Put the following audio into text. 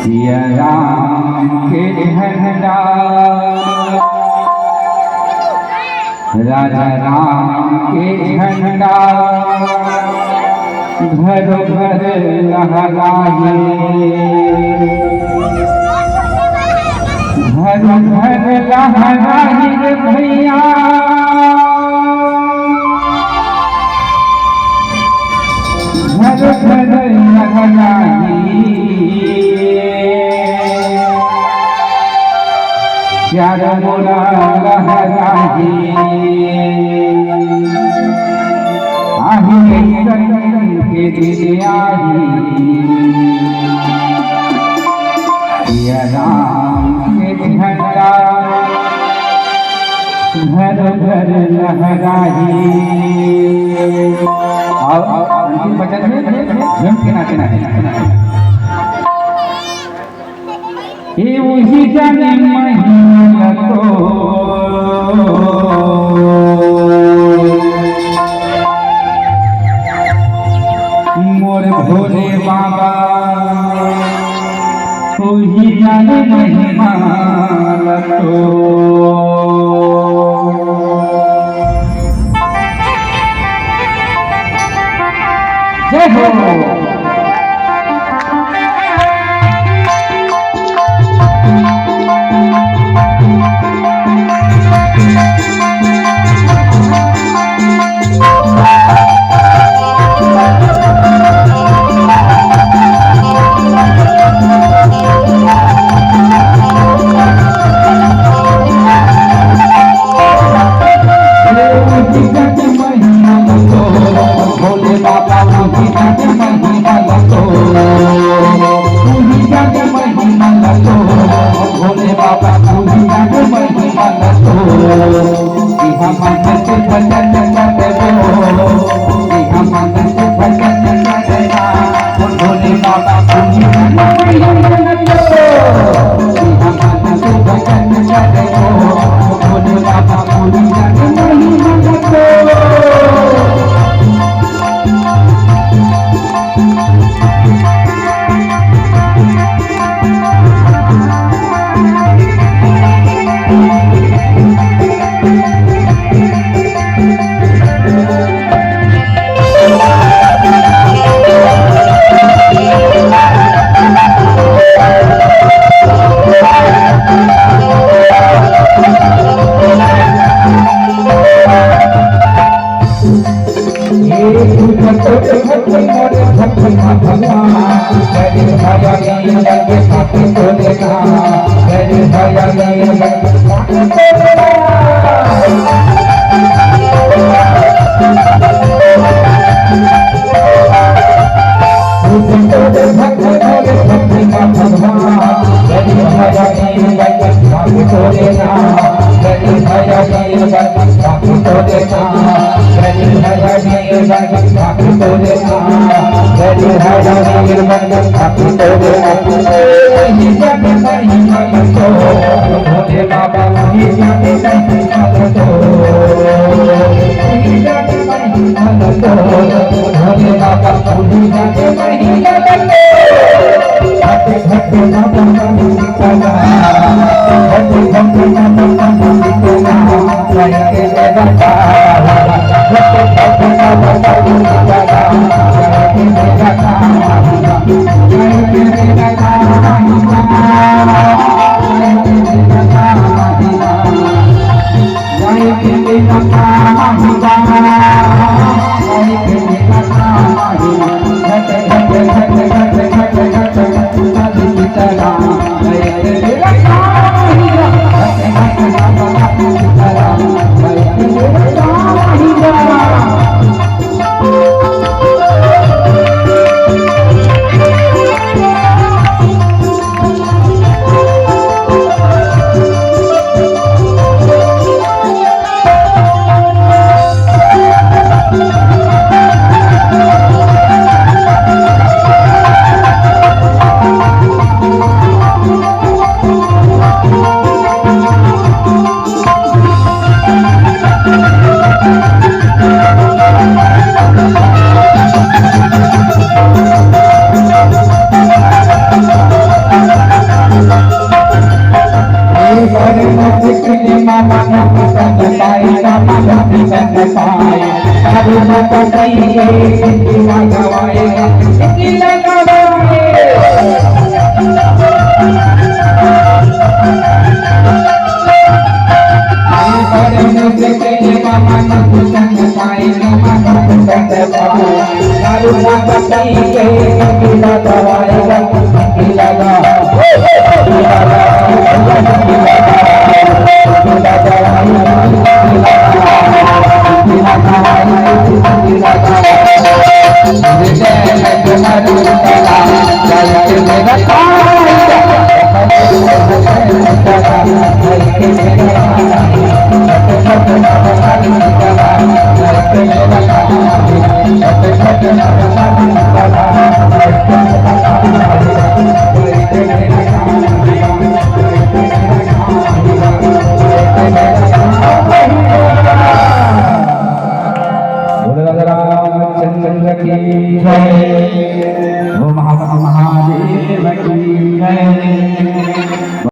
सिया राम के झंडा राजा राम के झंडा घर घर लहराए, घर घर लहराए भैया घर घर लहराए, चार मोरा लहराए आही के दिल आही सिया राम के झंडा घर घर लहराए। अंतिम बचन में झूम के नाचना ये वही जाने महिमा को मोर भोले बाबा वही जाने महिमा को जय हो। Jai दारू माता पी के सिंधिया गवाएगा सिंधिया गवाएगा बड़े मुझे के मामा न कुछ पाएगा मामा कुछ बाबू दारू माता पी के सिंधिया गवाएगा सिंधिया गवाएगा